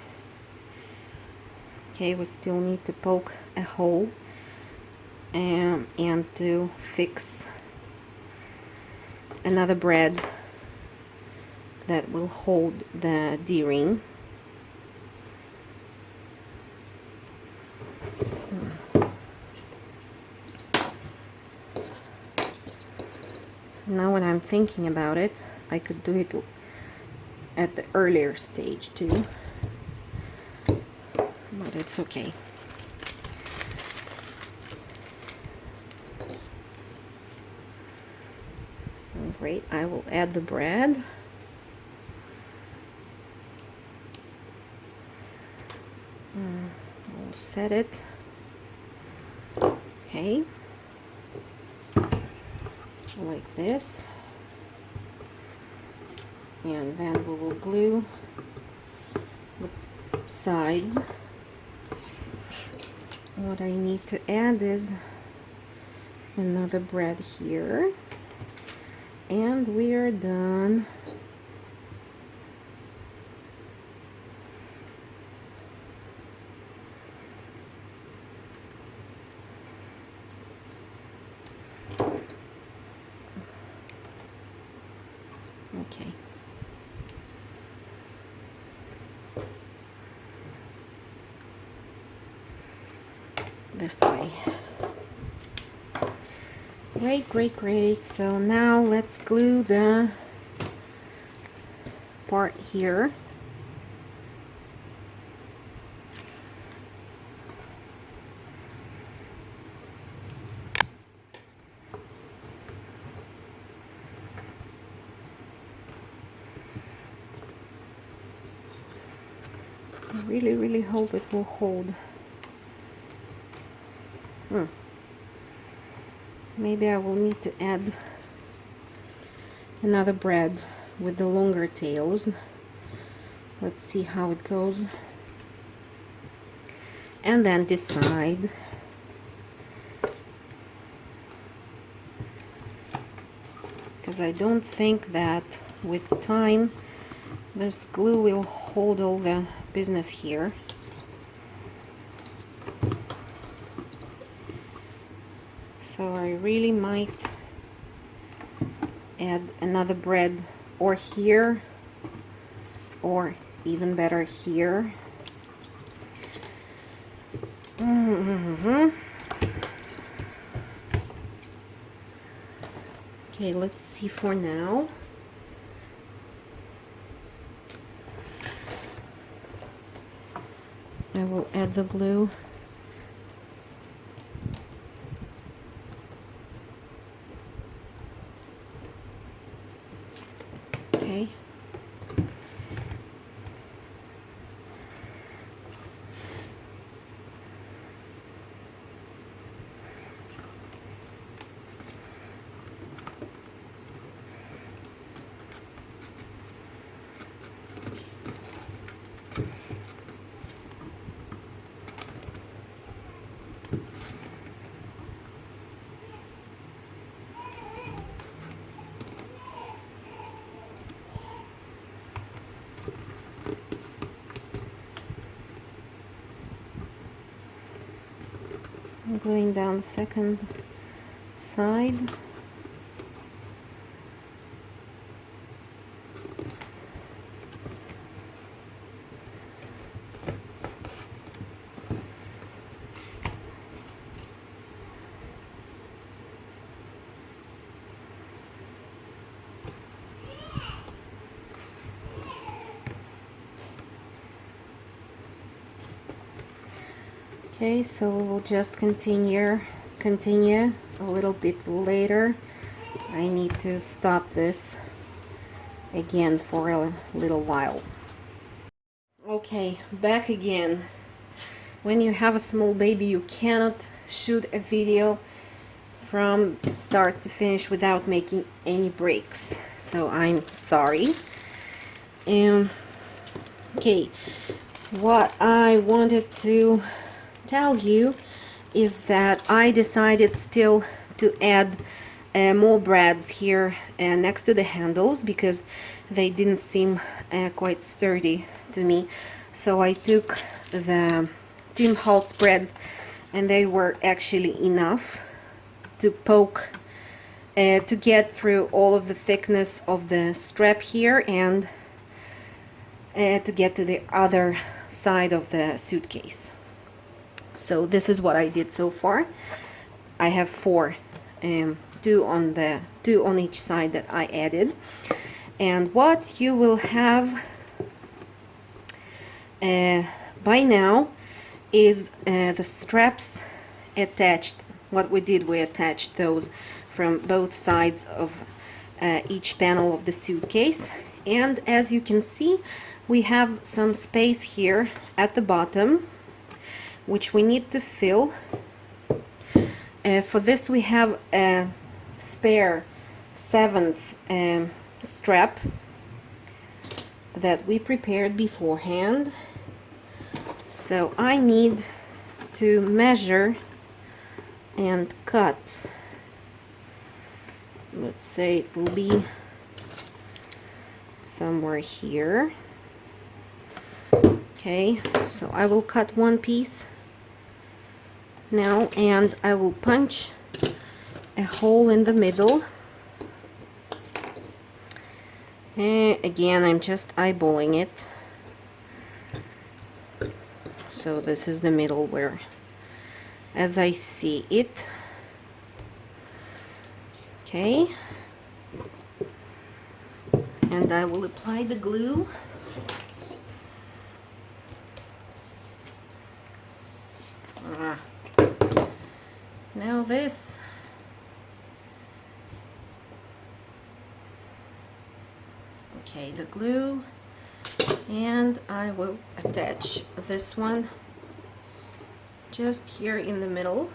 Speaker 1: Okay, we still need to poke a hole and to fix another bread that will hold the D-ring. Now when I'm thinking about it, I could do it at the earlier stage too, but it's okay. Great, I will add the bread. I'll set it. Okay, like this, and then we will glue the sides. What I need to add is another bread here, and we are done. Okay. This way. Great, great, great. So now let's glue the part here. I really hope it will hold. Maybe I will need to add another bread with the longer tails. Let's see how it goes, and then decide. Because I don't think that with time this glue will hold all the business here. So I really might add another bread, or here, or even better here. Okay, let's see for now. I will add the glue. Okay. I'm going down the second side. Okay, so we'll just continue a little bit later. I need to stop this again for a little while. Okay, back again. When you have a small baby, you cannot shoot a video from start to finish without making any breaks. So I'm sorry. Okay, what I wanted to tell you is that I decided still to add more brads here next to the handles because they didn't seem quite sturdy to me. So I took the Tim Holtz brads, and they were actually enough to poke to get through all of the thickness of the strap here and to get to the other side of the suitcase. So this is what I did so far. I have four, two on each side that I added. And what you will have by now is the straps attached. What we did, we attached those from both sides of each panel of the suitcase. And as you can see, we have some space here at the bottom which we need to fill. For this we have a spare 7th strap that we prepared beforehand. So I need to measure and cut. Let's say it will be somewhere here. Okay, so I will cut one piece now, and I will punch a hole in the middle. And again, I'm just eyeballing it. So this is the middle where, as I see it. Okay. And I will apply the glue. Now this. Okay, the glue, and I will attach this one just here in the middle.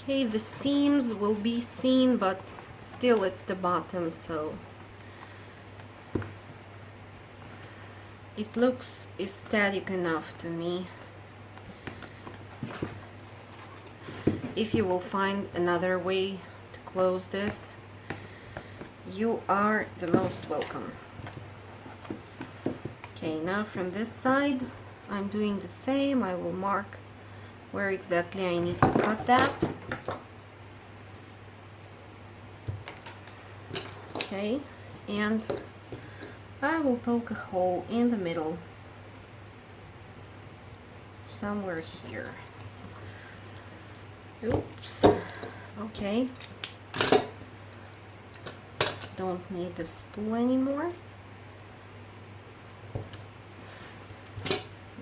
Speaker 1: Okay, the seams will be seen, but still it's the bottom, so it looks aesthetic enough to me. If you will find another way to close this, you are the most welcome. Okay, now from this side I'm doing the same. I will mark where exactly I need to cut that. Okay, and I will poke a hole in the middle somewhere here. Oops. Okay, don't need the spool anymore.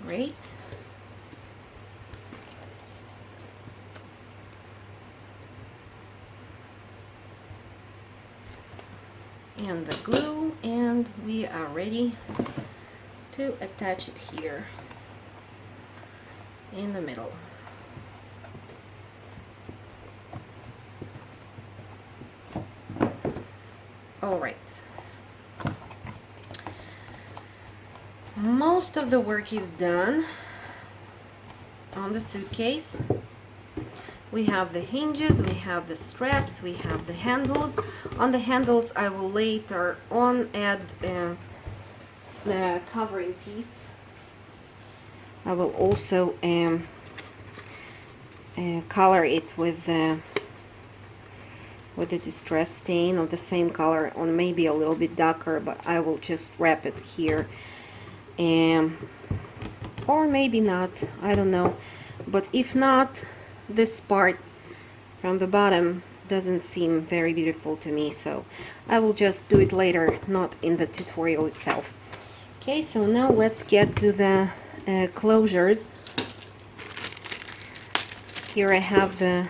Speaker 1: Great. And the glue, and we are ready to attach it here in the middle. All right. Most of the work is done on the suitcase. We have the hinges, we have the straps, we have the handles. On the handles I will later on add the covering piece. I will also color it with the distress stain of the same color, or maybe a little bit darker, but I will just wrap it here. Or maybe not, I don't know. But if not, this part from the bottom doesn't seem very beautiful to me, so I will just do it later, not in the tutorial itself. Okay, so now let's get to the closures. Here I have the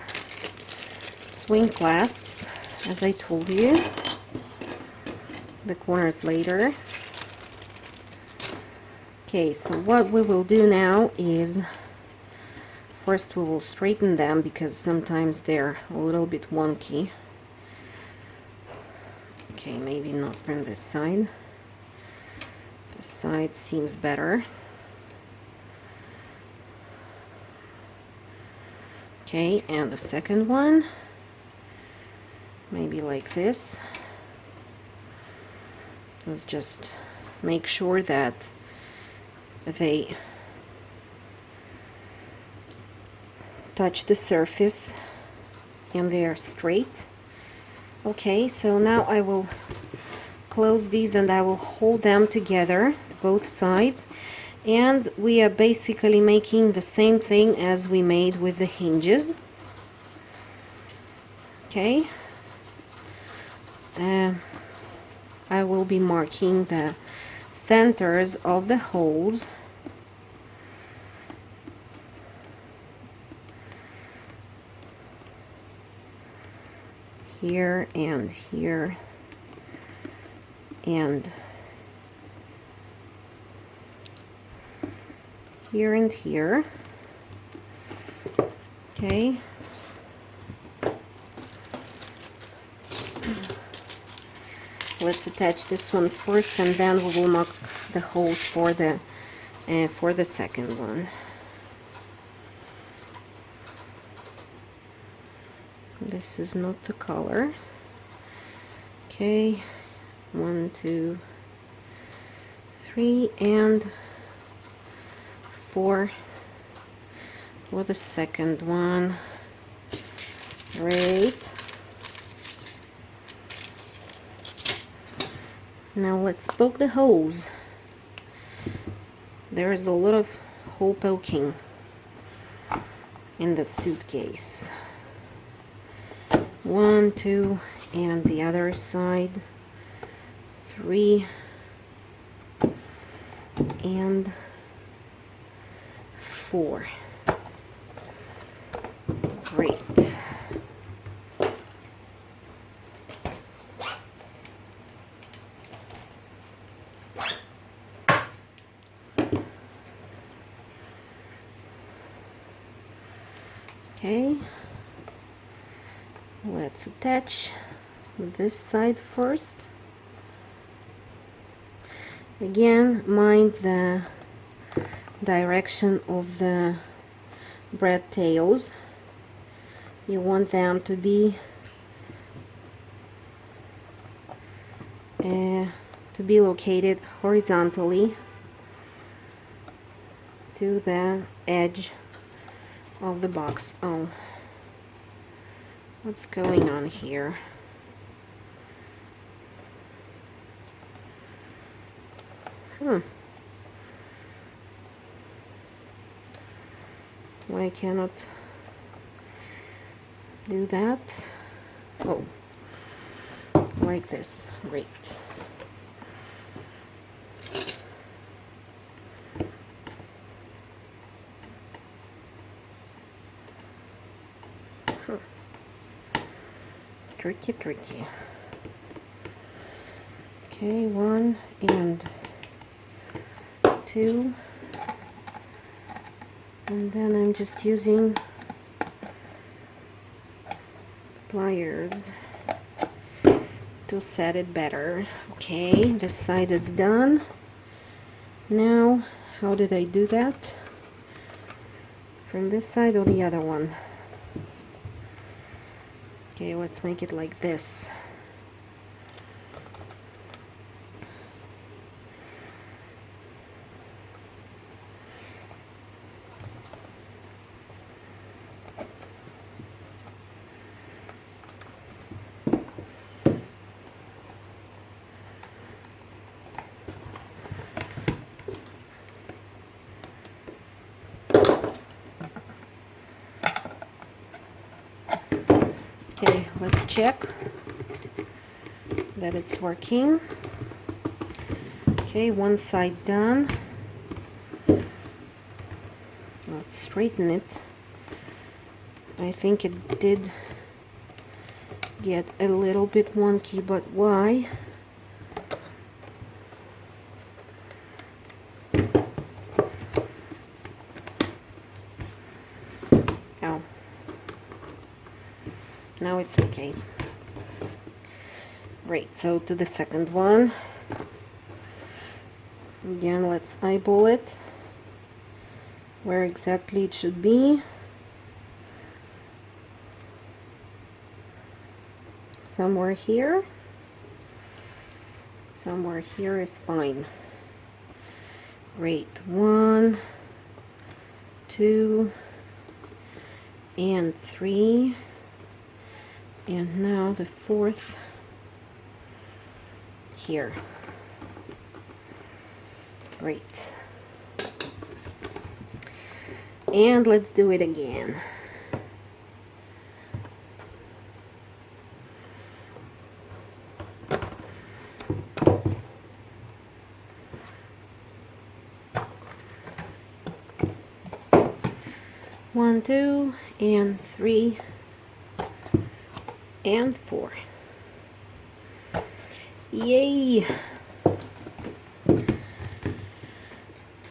Speaker 1: swing clasps, as I told you, the corners later. Okay, so what we will do now is first we will straighten them because sometimes they're a little bit wonky. Okay, maybe not from this side. This side seems better. Okay, and the second one, maybe like this. Let's just make sure that they touch the surface and they are straight. Okay, so now I will close these and I will hold them together, both sides, and we are basically making the same thing as we made with the hinges. Okay, I will be marking the centers of the holes. Here and here and here and here. Okay. Let's attach this one first and then we will mark the holes for the second one. This is not the color. Okay, 1, 2, 3 and 4 for the second one. Great. Now let's poke the holes. There is a lot of hole poking in the suitcase. 1, 2, and the other side. 3 and 4. Great. Okay, let's attach this side first. Again, mind the direction of the braid tails. You want them to be located horizontally to the edge of the box. Oh, what's going on here? Why cannot do that? Oh, like this. Great. Tricky. Okay, 1 and 2, and then I'm just using pliers to set it better. Okay, this side is done. Now, how did I do that? From this side or the other one? Okay, let's make it like this. Okay, let's check that it's working. Okay, one side done. Let's straighten it. I think it did get a little bit wonky, but why? Oh, now it's okay. Great, so to the second one. Again, let's eyeball it, where exactly it should be. Somewhere here. Somewhere here is fine. Great, 1, 2, and 3. And now the fourth here. Great. And let's do it again. One, 2, and 3, and 4. Yay!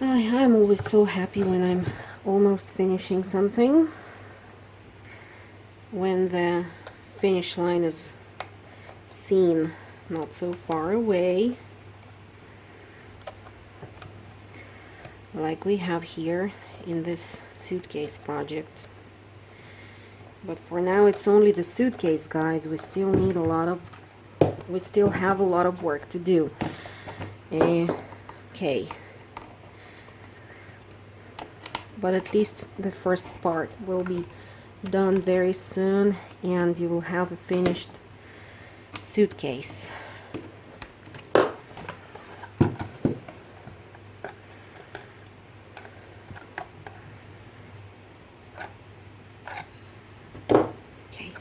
Speaker 1: I'm always so happy when I'm almost finishing something, when the finish line is seen not so far away, like we have here in this suitcase project. But for now it's only the suitcase, guys. We still have a lot of work to do. Okay, but at least the first part will be done very soon, and you will have a finished suitcase. Okay,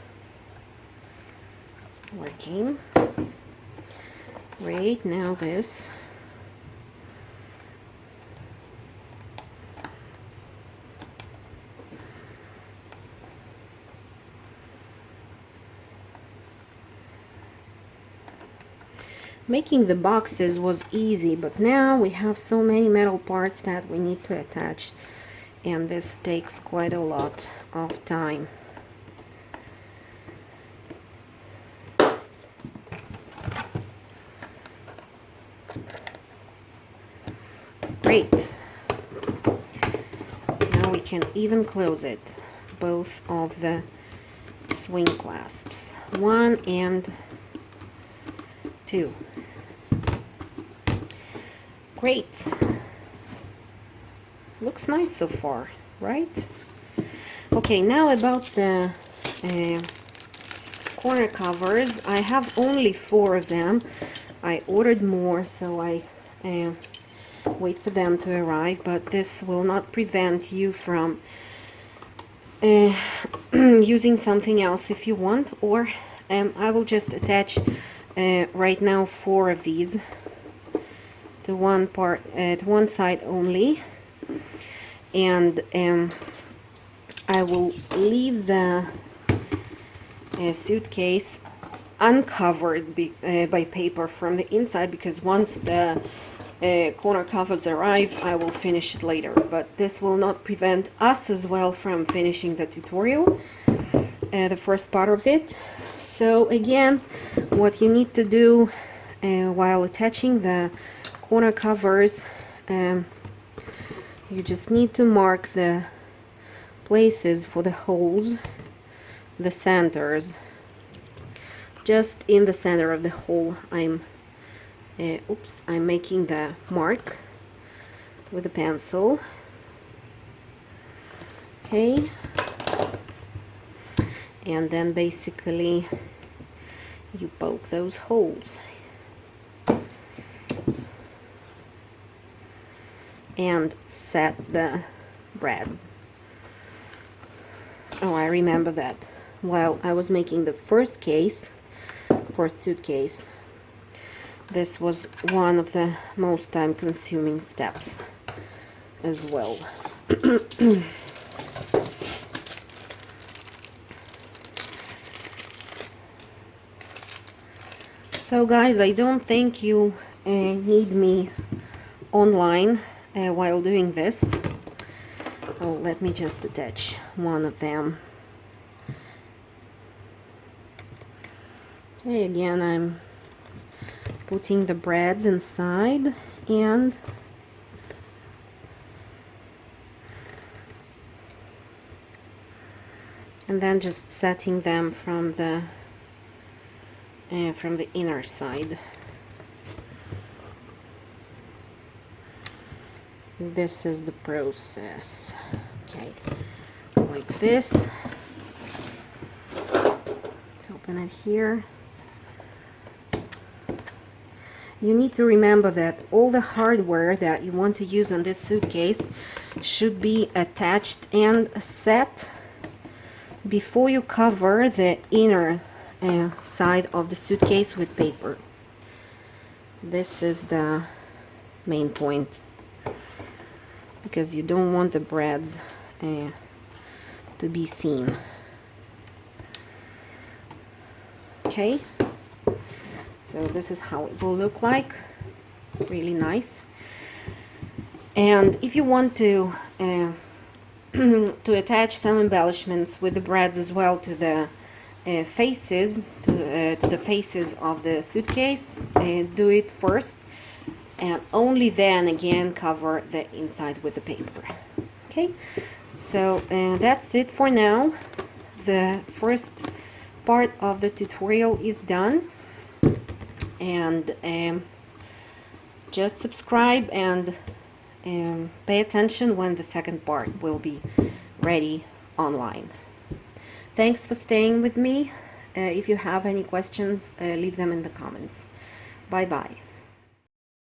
Speaker 1: working. Great, now this. Making the boxes was easy, but now we have so many metal parts that we need to attach, and this takes quite a lot of time. Great. Now we can even close it, both of the swing clasps, 1 and 2. Great. Looks nice so far, right? Okay, now about the corner covers. I have only 4 of them. I ordered more, so I wait for them to arrive, but this will not prevent you from using something else if you want, or I will just attach right now 4 of these to one part, at one side only, and I will leave the suitcase uncovered by paper from the inside, because once the corner covers arrive, I will finish it later. But this will not prevent us as well from finishing the tutorial, the first part of it. So again, what you need to do while attaching the corner covers, you just need to mark the places for the holes, the centers. Just in the center of the hole, I'm making the mark with a pencil. Okay, and then basically you poke those holes and set the brads. Oh, I remember that while I was making the first suitcase, this was one of the most time-consuming steps as well. So guys, I don't think you need me online while doing this. So let me just attach one of them. Okay, again I'm putting the breads inside and then just setting them from the inner side. This is the process. Okay, like this. Let's open it here. You need to remember that all the hardware that you want to use on this suitcase should be attached and set before you cover the inner side of the suitcase with paper. This is the main point, because you don't want the breads to be seen. Okay, so this is how it will look like. Really nice. And if you want to to attach some embellishments with the breads as well to the faces, to the faces of the suitcase, do it first, and only then again cover the inside with the paper. Okay, so that's it for now. The first part of the tutorial is done, and just subscribe and pay attention when the second part will be ready online. Thanks for staying with me. If you have any questions, leave them in the comments. Bye bye.